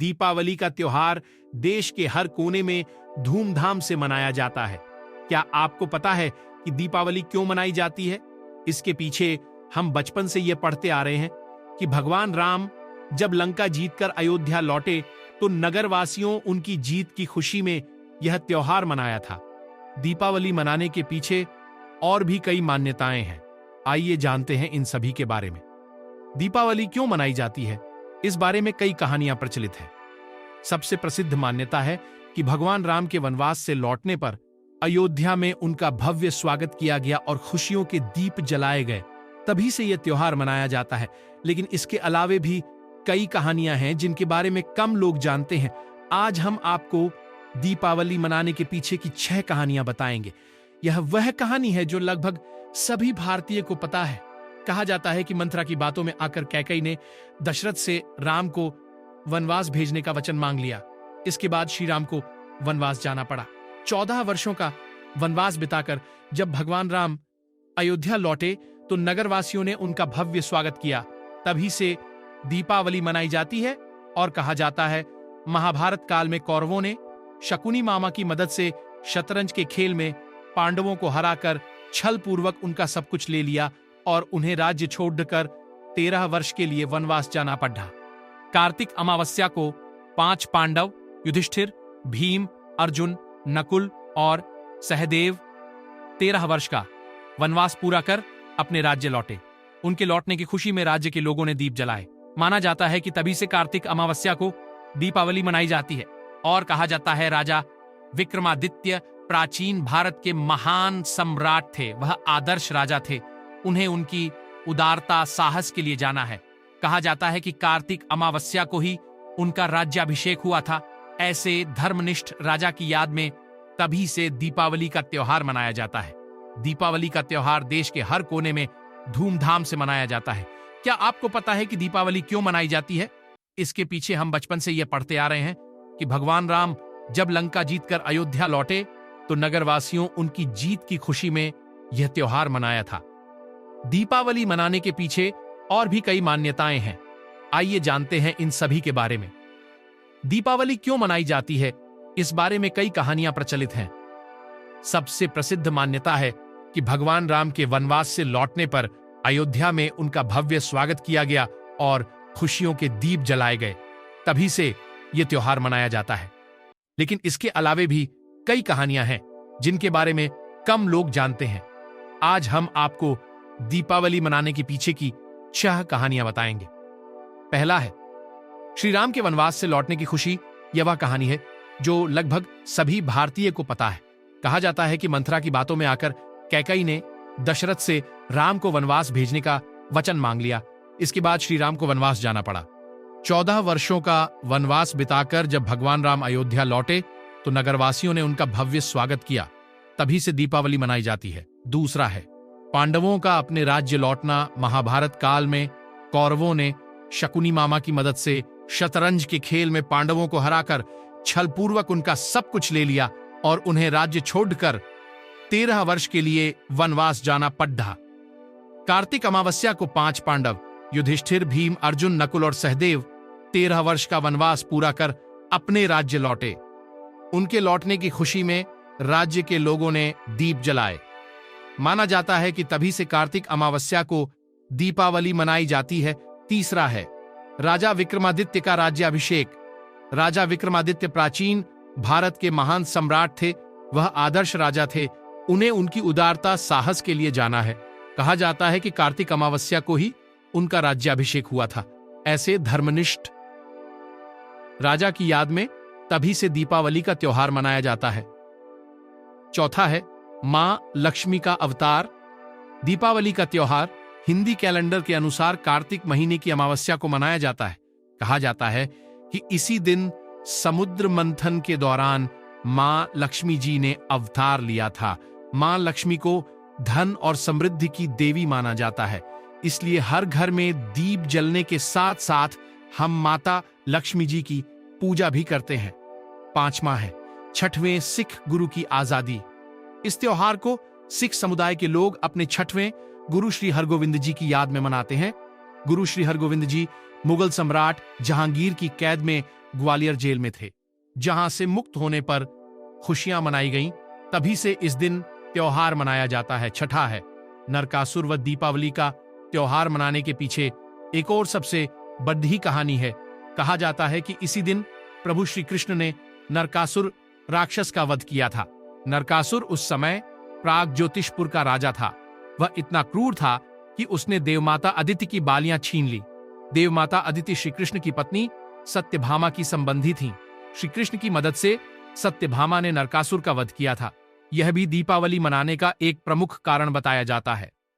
दीपावली का त्योहार देश के हर कोने में धूमधाम से मनाया जाता है। क्या आपको पता है कि दीपावली क्यों मनाई जाती है? इसके पीछे हम बचपन से ये पढ़ते आ रहे हैं कि भगवान राम जब लंका जीतकर अयोध्या लौटे तो नगरवासियों उनकी जीत की खुशी में यह त्योहार मनाया था। दीपावली मनाने के पीछे और भी कई मान्यताएं हैं। आइए जानते हैं इन सभी के बारे में। दीपावली क्यों मनाई जाती है, इस बारे में कई कहानियां प्रचलित हैं। सबसे प्रसिद्ध मान्यता है कि भगवान राम के वनवास से लौटने पर अयोध्या में उनका भव्य स्वागत किया गया और खुशियों के दीप जलाए गए, तभी से यह त्योहार मनाया जाता है। लेकिन इसके अलावे भी कई कहानियां हैं जिनके बारे में कम लोग जानते हैं। आज हम आपको दीपावली मनाने के पीछे की 6 कहानियां बताएंगे। यह वह कहानी है जो लगभग सभी भारतीय को पता है। कहा जाता है कि मंथरा की बातों में आकर कैकेयी ने दशरथ से राम को वनवास भेजने का वचन मांग लिया। इसके बाद श्री राम को वनवास जाना पड़ा। 14 वर्षों का वनवास बिताकर जब भगवान राम अयोध्या लौटे तो नगरवासियों ने उनका भव्य स्वागत किया, तभी से दीपावली मनाई जाती है। और कहा जाता है महाभारत काल में कौरवों ने शकुनी मामा की मदद से शतरंज के खेल में पांडवों को हराकर छल पूर्वक उनका सब कुछ ले लिया और उन्हें राज्य छोड़कर 13 वर्ष के लिए वनवास जाना पड़ा। कार्तिक अमावस्या को 5 पांडव युधिष्ठिर, भीम, अर्जुन, नकुल और सहदेव 13 वर्ष का वनवास पूरा कर अपने राज्य लौटे। उनके लौटने की खुशी में राज्य के लोगों ने दीप जलाए। माना जाता है कि तभी से कार्तिक अमावस्या को दीपावली मनाई जाती है। और कहा जाता है राजा विक्रमादित्य प्राचीन भारत के महान सम्राट थे। वह आदर्श राजा थे। उन्हें उनकी उदारता, साहस के लिए जाना है। कहा जाता है कि कार्तिक अमावस्या को ही उनका राज्याभिषेक हुआ था। ऐसे धर्मनिष्ठ राजा की याद में तभी से दीपावली का त्योहार मनाया जाता है। दीपावली का त्योहार देश के हर कोने में धूमधाम से मनाया जाता है। क्या आपको पता है कि दीपावली क्यों मनाई जाती है? इसके पीछे हम बचपन से यह पढ़ते आ रहे हैं कि भगवान राम जब लंका जीतकर अयोध्या लौटे तो नगरवासियों उनकी जीत की खुशी में यह त्योहार मनाया था। दीपावली मनाने के पीछे और भी कई मान्यताएं हैं। आइए जानते हैं इन सभी के बारे में। दीपावली क्यों मनाई जाती है, इस बारे में कई कहानियां प्रचलित हैं। सबसे प्रसिद्ध मान्यता है कि भगवान राम के वनवास से लौटने पर अयोध्या में उनका भव्य स्वागत किया गया और खुशियों के दीप जलाए गए, तभी से यह त्योहार मनाया जाता है। लेकिन इसके अलावे भी कई कहानियां हैं जिनके बारे में कम लोग जानते हैं। आज हम आपको दीपावली मनाने के पीछे की 6 कहानियां बताएंगे। पहला है श्री राम के वनवास से लौटने की खुशी। यह वह कहानी है जो लगभग सभी भारतीय को पता है। कहा जाता है कि मंथरा की बातों में आकर कैकेयी ने दशरथ से राम को वनवास भेजने का वचन मांग लिया। इसके बाद श्री राम को वनवास जाना पड़ा। 14 वर्षों का वनवास बिताकर जब भगवान राम अयोध्या लौटे तो नगरवासियों ने उनका भव्य स्वागत किया, तभी से दीपावली मनाई जाती है। दूसरा है पांडवों का अपने राज्य लौटना। महाभारत काल में कौरवों ने शकुनी मामा की मदद से शतरंज के खेल में पांडवों को हराकर छलपूर्वक उनका सब कुछ ले लिया और उन्हें राज्य छोड़कर 13 वर्ष के लिए वनवास जाना पड़ा। कार्तिक अमावस्या को 5 पांडव युधिष्ठिर, भीम, अर्जुन, नकुल और सहदेव 13 वर्ष का वनवास पूरा कर अपने राज्य लौटे। उनके लौटने की खुशी में राज्य के लोगों ने दीप जलाए। माना जाता है कि तभी से कार्तिक अमावस्या को दीपावली मनाई जाती है। तीसरा है राजा विक्रमादित्य का राज्याभिषेक। राजा विक्रमादित्य प्राचीन भारत के महान सम्राट थे। वह आदर्श राजा थे। उन्हें उनकी उदारता, साहस के लिए जाना है। कहा जाता है कि कार्तिक अमावस्या को ही उनका राज्याभिषेक हुआ था। ऐसे धर्मनिष्ठ राजा की याद में तभी से दीपावली का त्योहार मनाया जाता है। चौथा है मां लक्ष्मी का अवतार। दीपावली का त्योहार हिंदी कैलेंडर के अनुसार कार्तिक महीने की अमावस्या को मनाया जाता है। कहा जाता है कि इसी दिन समुद्र मंथन के दौरान मां लक्ष्मी जी ने अवतार लिया था। मां लक्ष्मी को धन और समृद्धि की देवी माना जाता है, इसलिए हर घर में दीप जलने के साथ साथ हम माता लक्ष्मी जी की पूजा भी करते हैं। 5वां है 6वें सिख गुरु की आजादी। इस त्योहार को सिख समुदाय के लोग अपने 6वें गुरु श्री हरगोविंद जी की याद में मनाते हैं। गुरु श्री हरगोविंद जी मुगल सम्राट जहांगीर की कैद में ग्वालियर जेल में थे, जहां से मुक्त होने पर खुशियां मनाई गईं। तभी से इस दिन त्योहार मनाया जाता है। छठा है, नरकासुर व दीपावली का त्योहार मनाने के पीछे एक और सबसे बड़ी कहानी है। कहा जाता है कि इसी दिन प्रभु श्री कृष्ण ने नरकासुर राक्षस का वध किया था। नरकासुर उस समय प्राग ज्योतिषपुर का राजा था। वह इतना क्रूर था कि उसने देवमाता अदिति की बालियां छीन ली। देवमाता अदिति श्री कृष्ण की पत्नी सत्यभामा की संबंधी थीं। श्री कृष्ण की मदद से सत्यभामा ने नरकासुर का वध किया था। यह भी दीपावली मनाने का एक प्रमुख कारण बताया जाता है।